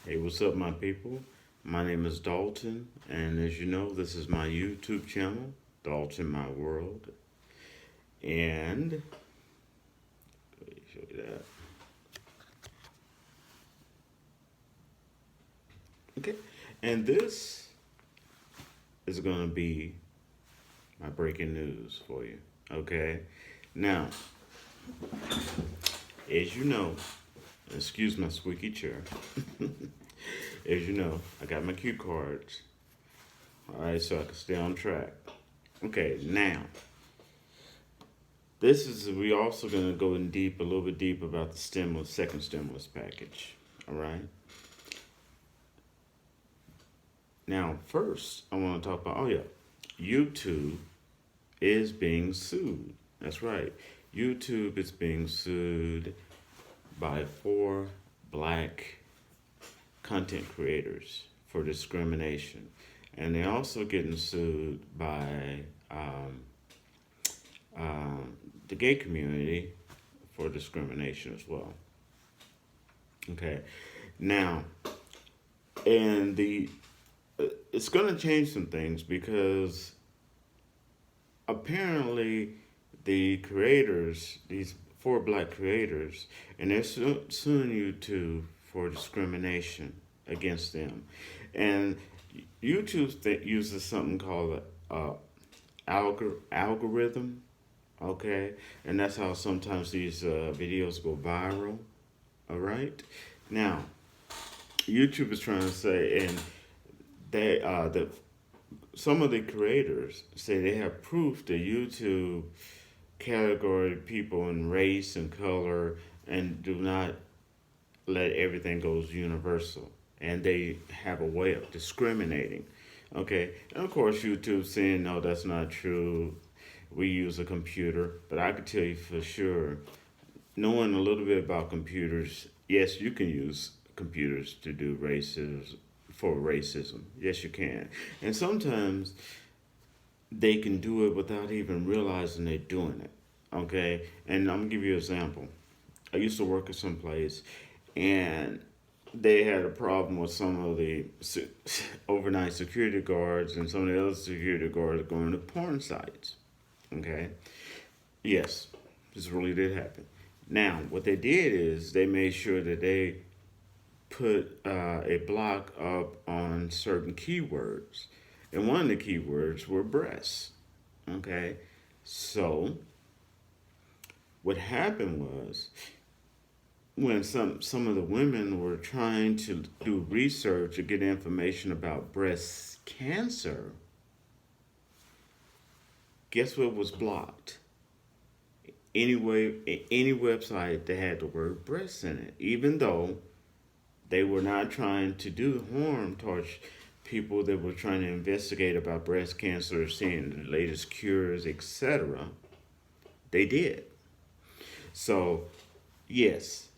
Hey, what's up, my people? My name is Dalton, and as you know, this is my YouTube channel, Dalton My World. And let me show you that. Okay, and this is going to be my breaking news for you. Okay, now, as you know, excuse my squeaky chair. As you know, I got my cue cards. All right, so I can stay on track. Okay, now we also gonna go in deep, a little bit deep about the second stimulus package. All right. Now, first, I want to talk about. Oh yeah, YouTube is being sued. That's right. YouTube is being sued by four black content creators for discrimination, and they're also getting sued by um, the gay community for discrimination as well. Okay, now and the it's going to change some things because apparently the creators, these four black creators, and they're suing YouTube for discrimination against them, and YouTube uses something called a algorithm. Okay, and that's how sometimes these videos go viral. All right, now YouTube is trying to say, and they the some of the creators say they have proof that YouTube category people in race and color and do not let everything goes universal, and they have a way of discriminating. Okay, and of course YouTube's saying no, that's not true. We use a computer, but I could tell you for sure, knowing a little bit about computers, yes, you can use computers to do racism for racism. Yes, you can. And sometimes they can do it without even realizing they're doing it. Okay? And I'm gonna give you an example. I used to work at some place and they had a problem with some of the overnight security guards and some of the other security guards going to porn sites. Okay? Yes, this really did happen. Now, what they did is they made sure that they put a block up on certain keywords. And one of the keywords were breasts. Okay? So, what happened was when some of the women were trying to do research or get information about breast cancer, guess what was blocked? Anyway, any website that had the word breast in it, even though they were not trying to do harm towards people that were trying to investigate about breast cancer, seeing the latest cures, etc. They did. So, yes,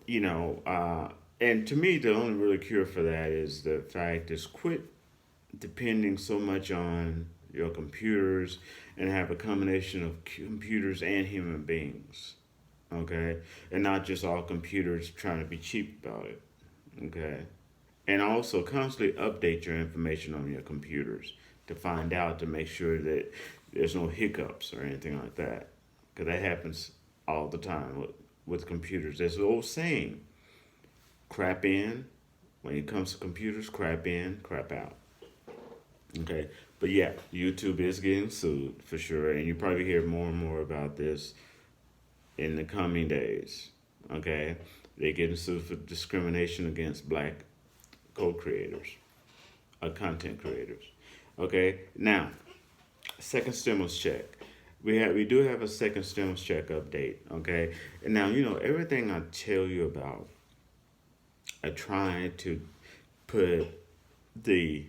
and to me, the only really cure for that is the fact is quit depending so much on your computers and have a combination of computers and human beings. Okay? And not just all computers trying to be cheap about it. Okay? And also constantly update your information on your computers to find out to make sure that there's no hiccups or anything like that. Because that happens all the time with computers. There's an old saying, crap in. When it comes to computers, crap in, crap out. Okay, but yeah, YouTube is getting sued for sure, and you probably hear more and more about this in the coming days. Okay, they're getting sued for discrimination against black code creators, content creators. Okay, now second stimulus check. We do have a second stimulus check update. Okay, and now everything I tell you about. I try to put the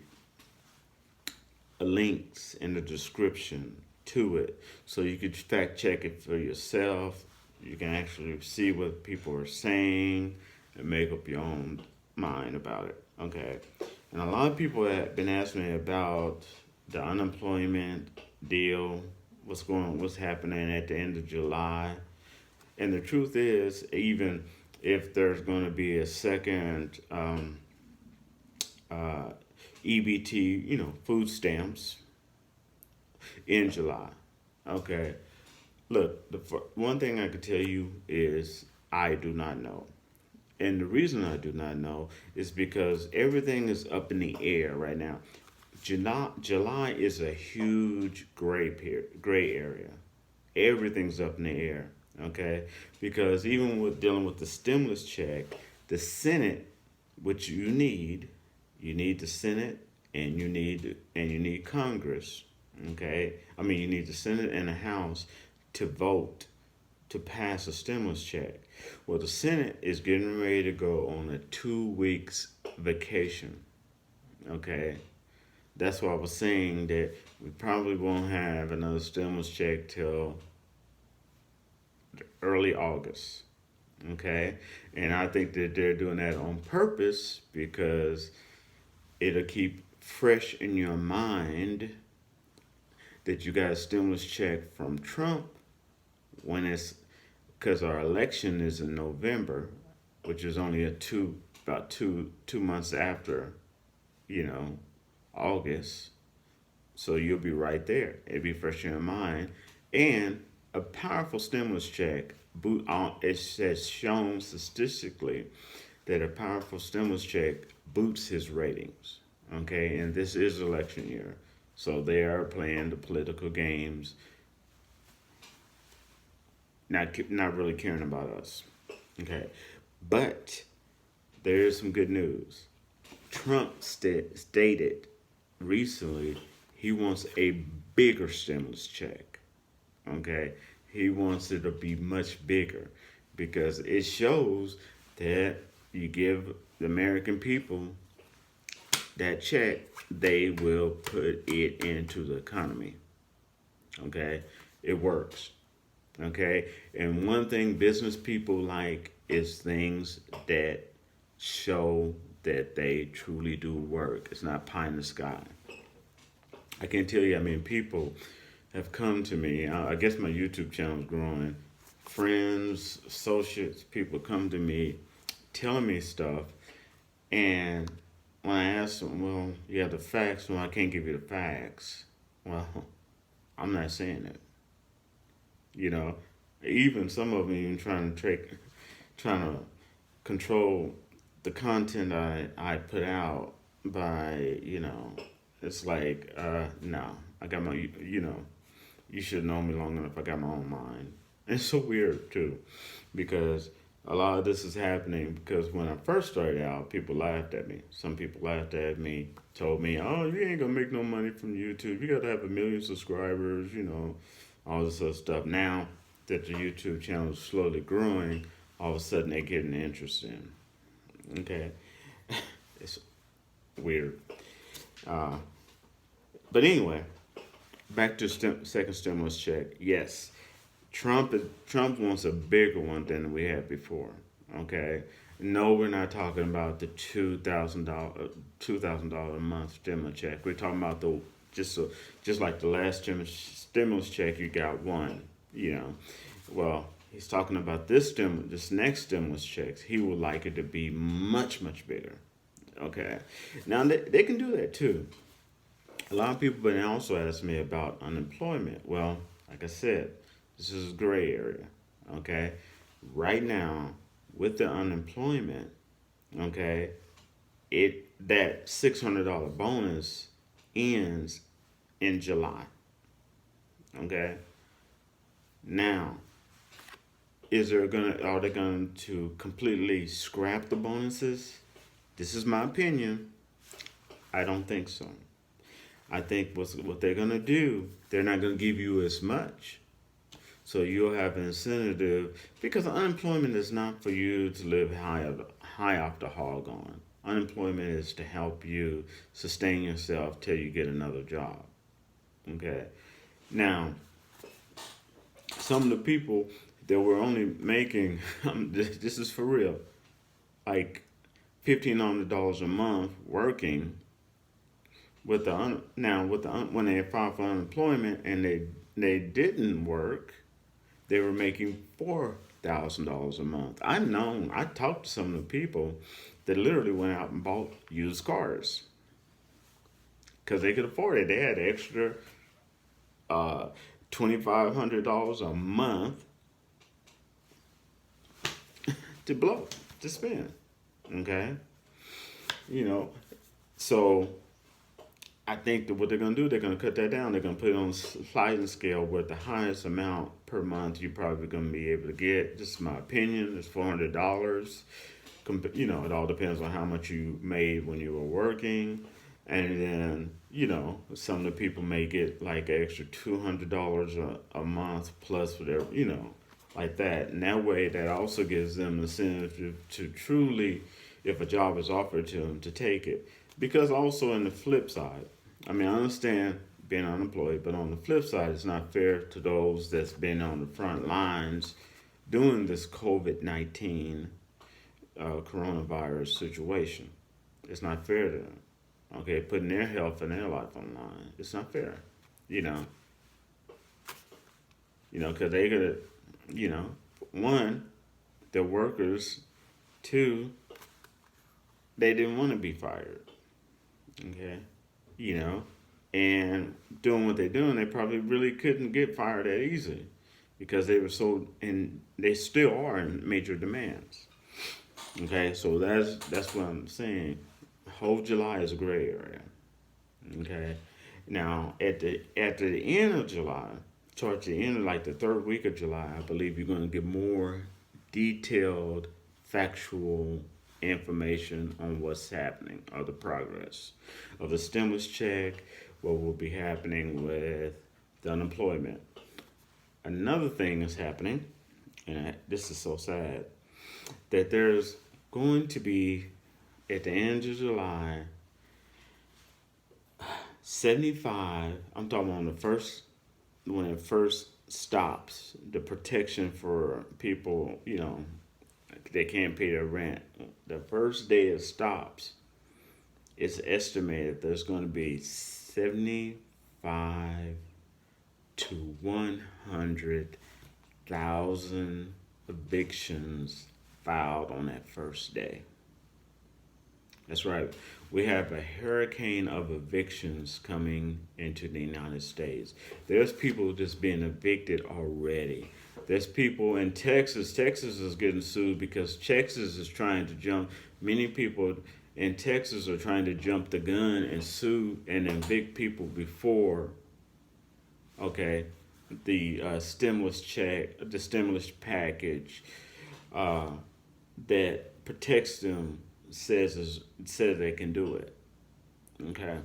links in the description to it so you could fact check it for yourself. You can actually see what people are saying and make up your own mind about it. Okay. And a lot of people have been asking me about the unemployment deal, what's happening at the end of July. And the truth is, even if there's going to be a second uh, EBT, food stamps in July. Okay. Look, one thing I can tell you is I do not know. And the reason I do not know is because everything is up in the air right now. July is a huge gray area. Everything's up in the air, okay? Because even with dealing with the stimulus check, the Senate, which you need the Senate and you need Congress, okay? I mean, you need the Senate and the House to vote to pass a stimulus check. Well, the Senate is getting ready to go on a 2 weeks vacation. Okay, that's why I was saying that we probably won't have another stimulus check till early August. Okay, and I think that they're doing that on purpose because it'll keep fresh in your mind that you got a stimulus check from Trump when it's because our election is in November, which is only about 2 months after, you know, August. So you'll be right there. It'll be fresh in your mind, and a powerful stimulus check. It says shown statistically that a powerful stimulus check boosts his ratings. Okay, and this is election year, so they are playing the political games, not really caring about us. Okay, but there is some good news. Trump stated recently he wants a bigger stimulus check. Okay, he wants it to be much bigger because it shows that you give the American people that check, they will put it into the economy. Okay, it works. Okay, and one thing business people like is things that show that they truly do work. It's not pie in the sky. I can't tell you, I mean, people have come to me. I guess my YouTube channel is growing. Friends, associates, people come to me telling me stuff. And when I ask them, well, you have the facts. Well, I can't give you the facts. Well, I'm not saying it. You know, even some of them even trying to control the content I put out by, it's like, no, I got my, you should know me long enough. I got my own mind. And it's so weird too, because a lot of this is happening because when I first started out, people laughed at me. Some people laughed at me, told me, oh, you ain't gonna make no money from YouTube. You gotta have 1 million subscribers, all this other stuff. Now that the YouTube channel is slowly growing, all of a sudden they're getting interested in. Okay, it's weird. Uh, but anyway, back to second stimulus check. Yes, Trump wants a bigger one than we had before. Okay, no, we're not talking about the $2,000 a month stimulus check. We're talking about the just like the last stimulus check, you got one. Well, he's talking about this next stimulus checks. He would like it to be much bigger. Okay, now they can do that too. A lot of people been also ask me about unemployment. Well, like I said, this is a gray area. Okay, right now with the unemployment, okay, that $600 bonus ends in July. Okay, now are they going to completely scrap the bonuses? This is my opinion. I don't think so. I think what they're going to do, they're not going to give you as much. So you'll have an incentive because unemployment is not for you to live high off the hog on. Unemployment is to help you sustain yourself till you get another job. Okay. Now, some of the people that were only making, this is for real, like $1,500 a month working when they filed for unemployment and they didn't work, they were making $1,000 a month. I talked to some of the people that literally went out and bought used cars because they could afford it. They had extra uh, $2,500 a month to blow, to spend. Okay? You know, so I think that what they're going to do, they're going to cut that down. They're going to put it on a sliding scale where the highest amount per month you're probably going to be able to get. This is my opinion. It's $400. It all depends on how much you made when you were working. And then, some of the people may get like an extra $200 a month plus whatever, like that. And that way, that also gives them the incentive to truly, if a job is offered to them, to take it. Because also in the flip side, I mean, I understand being unemployed, but on the flip side, it's not fair to those that's been on the front lines doing this COVID-19 coronavirus situation. It's not fair to them. Okay, putting their health and their life on the line. It's not fair, you know. Because they could, one, they're workers. Two, they didn't want to be fired. Okay, and doing what they're doing, they probably really couldn't get fired that easy because they were so, and they still are in major demands. Okay, so that's what I'm saying. Whole July is a gray area. Okay, now at the end of July, towards the end of like the third week of July, I believe you're going to get more detailed, factual information on what's happening, or the progress of the stimulus check, what will be happening with the unemployment. Another thing is happening, and this is so sad, that there's going to be, at the end of July, 75, I'm talking on the first, when it first stops, the protection for people, they can't pay their rent. The first day it stops, it's estimated there's going to be 75 to 100,000 evictions filed on that first day. That's right. We have a hurricane of evictions coming into the United States. There's people just being evicted already. There's people in Texas. Texas is getting sued because Texas is trying to jump. Many people in Texas are trying to jump the gun and sue and evict people before, the stimulus check, the stimulus package that protects them says they can do it. Okay.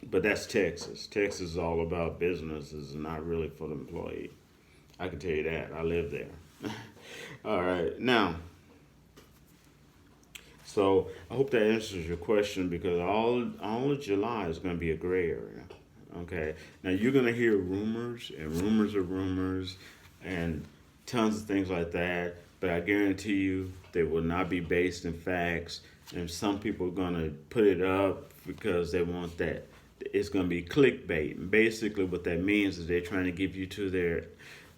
But that's Texas. Texas is all about businesses and not really for the employee. I can tell you that. I live there. All right. Now, so I hope that answers your question, because all of July is going to be a gray area. Okay. Now you're going to hear rumors and rumors of rumors and tons of things like that, but I guarantee you they will not be based in facts. And some people are going to put it up because they want that. It's going to be clickbait. And basically what that means is they're trying to give you to their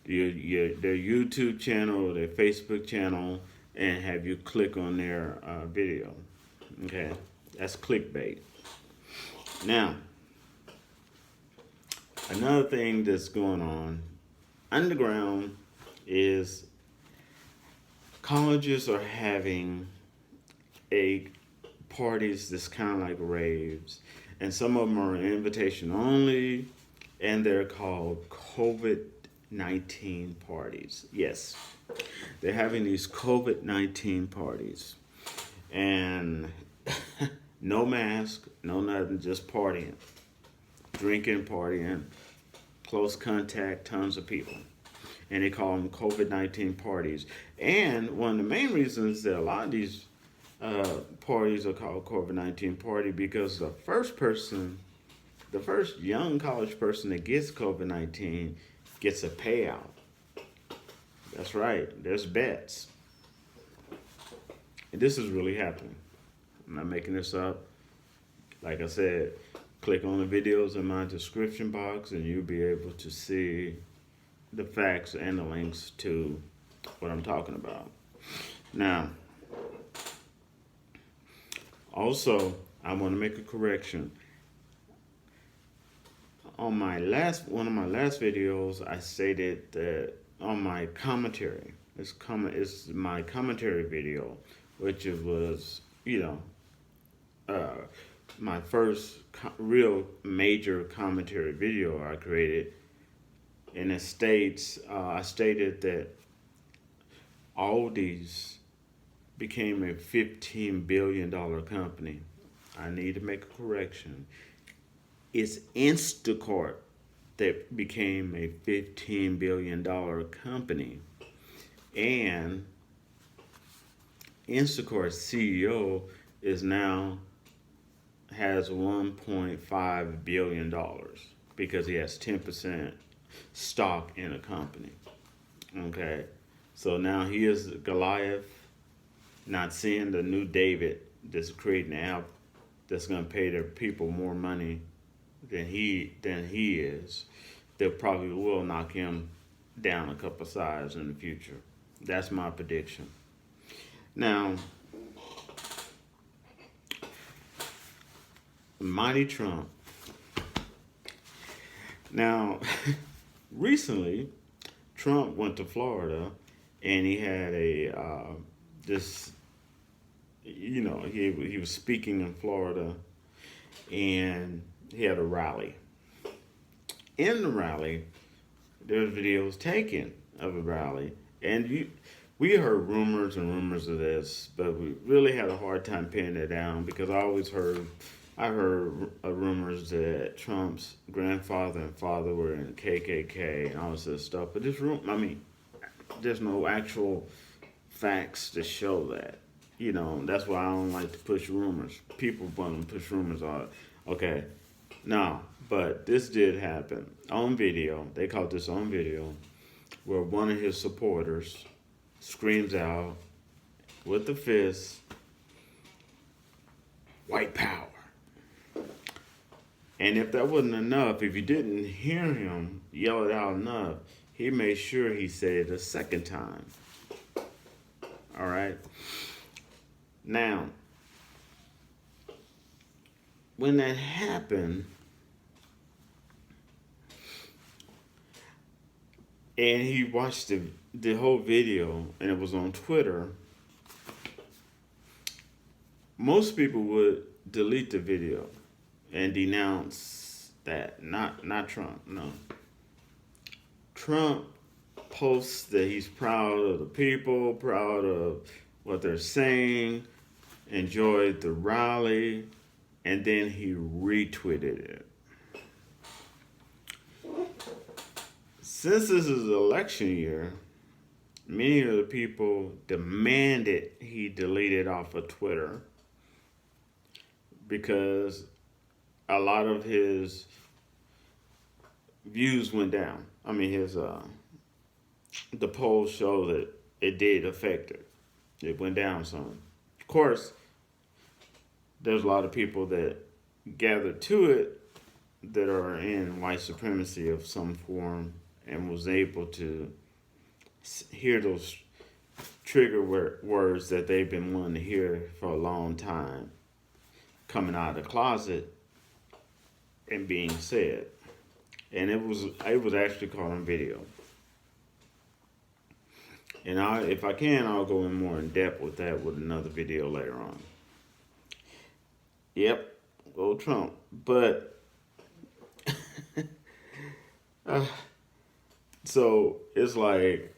YouTube channel or their Facebook channel and have you click on their video. Okay, that's clickbait. Now, another thing that's going on underground is colleges are having parties that's kind of like raves, and some of them are invitation only, and they're called COVID-19 parties. Yes, they're having these COVID-19 parties, and no mask, no nothing, just partying, drinking, partying, close contact, tons of people. And they call them COVID-19 parties. And one of the main reasons that a lot of these parties are called COVID-19 party, because the first young college person that gets COVID-19 gets a payout. That's right. There's bets. And this is really happening. I'm not making this up. Like I said, click on the videos in my description box and you'll be able to see the facts and the links to what I'm talking about. Now, also, I want to make a correction. On my last one of my last videos, I stated that on my commentary, it's my commentary video, which it was uh, my first real major commentary video I created, and it states I stated that Aldi's became a $15 billion company. I need to make a correction. It's Instacart that became a $15 billion company. And Instacart's CEO is now has $1.5 billion because he has 10% stock in a company. Okay. So now he is Goliath, not seeing the new David that's creating an app that's gonna pay their people more money than he is. They probably will knock him down a couple sides in the future. That's my prediction. Now, Mighty Trump. Now, recently, Trump went to Florida, and he had this. He was speaking in Florida, and he had a rally. In the rally, there was videos taken of a rally, and we heard rumors and rumors of this, but we really had a hard time pinning it down because I heard rumors that Trump's grandfather and father were in KKK and all this stuff. But there's no actual facts to show that. That's why I don't like to push rumors. People want to push rumors on. Okay, no, but this did happen on video. They caught this on video, where one of his supporters screams out with the fist, "White power." And if that wasn't enough, if you didn't hear him yell it out enough, he made sure he said it a second time. All right. Now, when that happened, and he watched the whole video, and it was on Twitter, most people would delete the video and denounce that. Not Trump. No. Trump posts that he's proud of the people, proud of what they're saying, enjoyed the rally, and then he retweeted it. Since this is election year, many of the people demanded he delete it off of Twitter because a lot of his views went down. I mean, the polls show that it did affect it. It went down some. Of course, there's a lot of people that gathered to it that are in white supremacy of some form and was able to hear those trigger words that they've been wanting to hear for a long time coming out of the closet and being said. And it was actually caught on video. And if I can, I'll go in more in depth with that with another video later on. Yep, go Trump. But so it's like,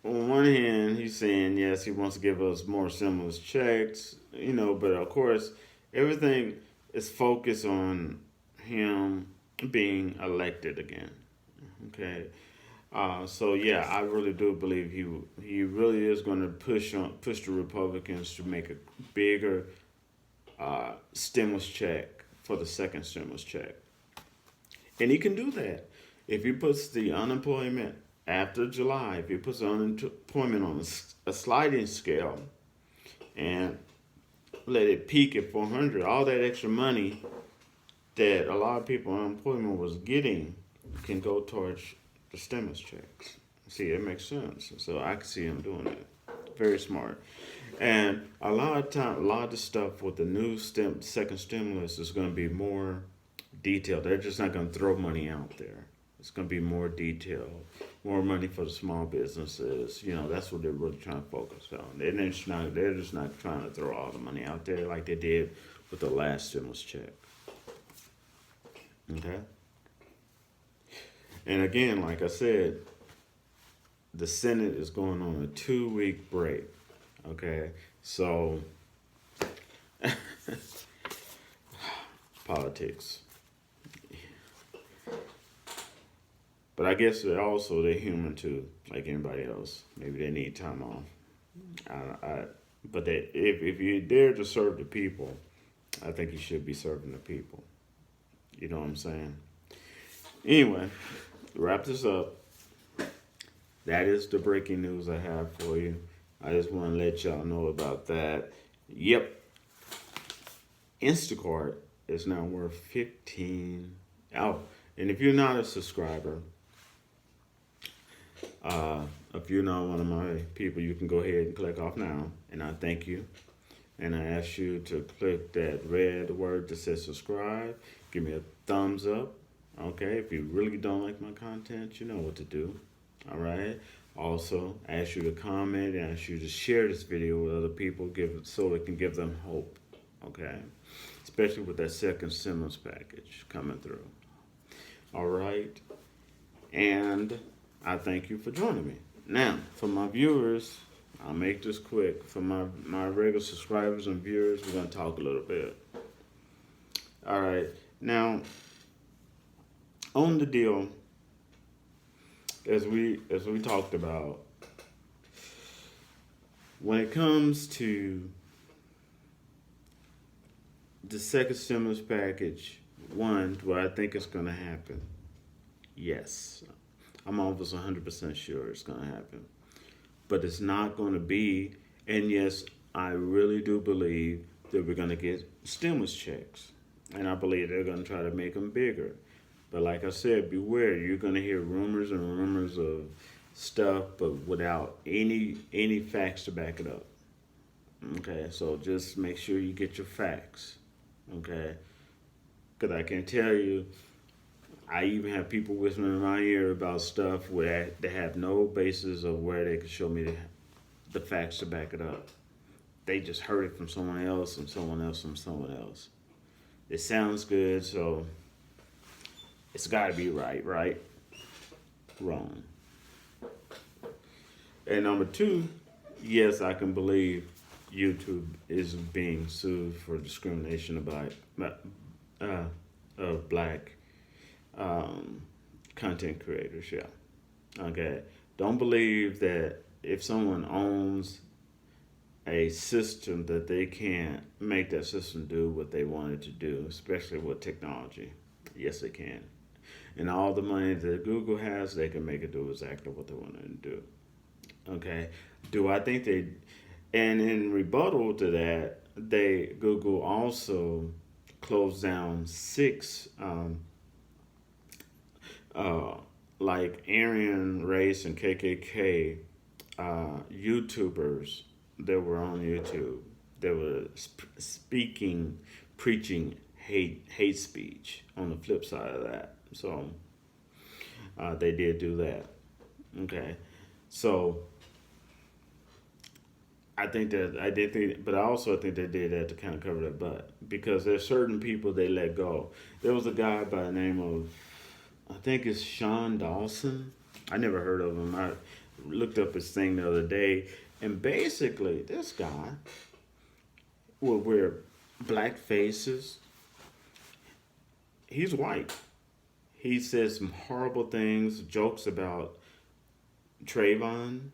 on one hand, he's saying yes, he wants to give us more stimulus checks, but of course, everything is focused on him being elected again. Okay. So yeah, I really do believe he really is going to push the Republicans to make a bigger stimulus check for the second stimulus check, and he can do that if he puts the unemployment after July. If he puts the unemployment on a sliding scale and let it peak at 400, all that extra money that a lot of people unemployment was getting can go towards the stimulus checks. See, it makes sense. So I can see him doing it. Very smart. And a lot of time, a lot of the stuff with the new second stimulus is going to be more detailed. They're just not going to throw money out there. It's going to be more detailed, more money for the small businesses. You know, that's what they're really trying to focus on. They're just not trying to throw all the money out there like they did with the last stimulus check. Okay. And again, like I said, the Senate is going on a 2 week break. Okay. So politics. But I guess they're human too, like anybody else. Maybe they need time off. But if you're there to serve the people, I think you should be serving the people. You know what I'm saying? Anyway, to wrap this up. That is the breaking news I have for you. I just want to let y'all know about that. Yep, Instacart is now worth 15. Oh, and if you're not a subscriber, if you're not one of my people, you can go ahead and click off now. And I thank you. And I ask you to click that red word that says subscribe. Give me a thumbs up. Okay, if you really don't like my content, you know what to do. All right. Also, I ask you to comment and ask you to share this video with other people, so it can give them hope. Okay, especially with that second stimulus package coming through. All right, and I thank you for joining me. Now, for my viewers, I'll make this quick. For my regular subscribers and viewers, we're gonna talk a little bit. All right, now on the deal. As we talked about, when it comes to the second stimulus package, one, do I think it's going to happen? Yes, I'm almost 100% sure it's going to happen, but it's not going to be. And yes, I really do believe that we're going to get stimulus checks, and I believe they're going to try to make them bigger. But like I said, beware. You're going to hear rumors and rumors of stuff, but without any facts to back it up. Okay, so just make sure you get your facts. Okay, because I can tell you, I even have people whispering in my ear about stuff where they have no basis of where they can show me the facts to back it up. They just heard it from someone else and someone else from someone else. It sounds good, so it's got to be right, right? Wrong. And number two, yes, I can believe YouTube is being sued for discrimination of black content creators. Yeah. Okay. Don't believe that if someone owns a system that they can't make that system do what they want it to do, especially with technology. Yes, they can. And all the money that Google has, they can make it do exactly what they want it to do. Okay. Do I think they? And in rebuttal to that, Google also closed down 6 like Aryan race and KKK YouTubers that were on YouTube. That were preaching hate speech. On the flip side of that, so they did do that. Okay, so I did think, but I also think they did that to kind of cover their butt, because there's certain people they let go. There was a guy by the name of, I think it's Sean Dawson. I never heard of him. I looked up his thing the other day, and basically this guy would wear black faces. He's white. He says some horrible things, jokes about Trayvon.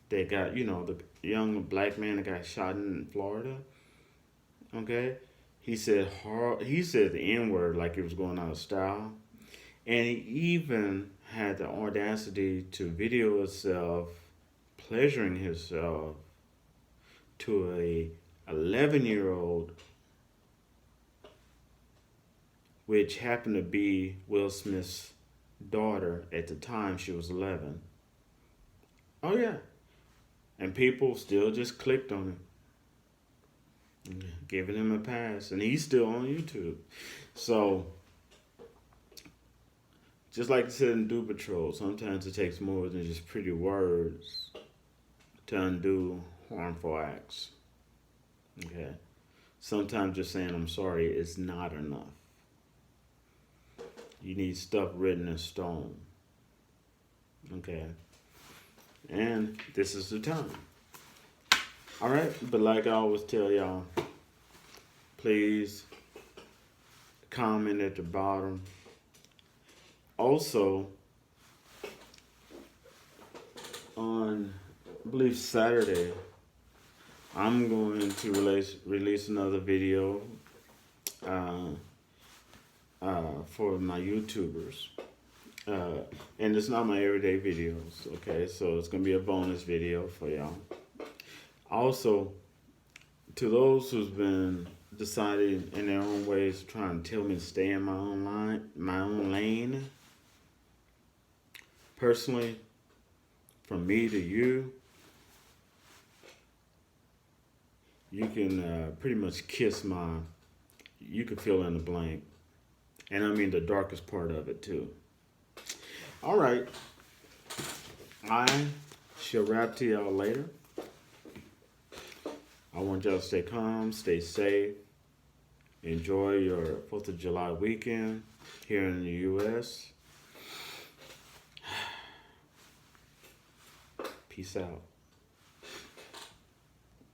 They got, the young black man that got shot in Florida. Okay, he said the N word like it was going out of style, and he even had the audacity to video himself pleasuring himself to a 11-year-old, which happened to be Will Smith's daughter at the time. She was 11. Oh yeah, and people still just clicked on it, giving him a pass, and he's still on YouTube. So just like I said in Do Patrol, sometimes it takes more than just pretty words to undo harmful acts. Okay. Sometimes just saying I'm sorry is not enough. You need stuff written in stone. Okay. And this is the time. All right. But like I always tell y'all, please comment at the bottom. Also, on I believe Saturday, I'm going to release another video uh, for my YouTubers. Uh, and it's not my everyday videos, okay? So it's going to be a bonus video for y'all. Also, to those who's been deciding in their own ways, trying to tell me to stay in my own lane, personally, from me to you, you can pretty much you can fill in the blank. And I mean the darkest part of it too. All right. I shall rap to y'all later. I want y'all to stay calm, stay safe. Enjoy your 4th of July weekend here in the U.S. Peace out.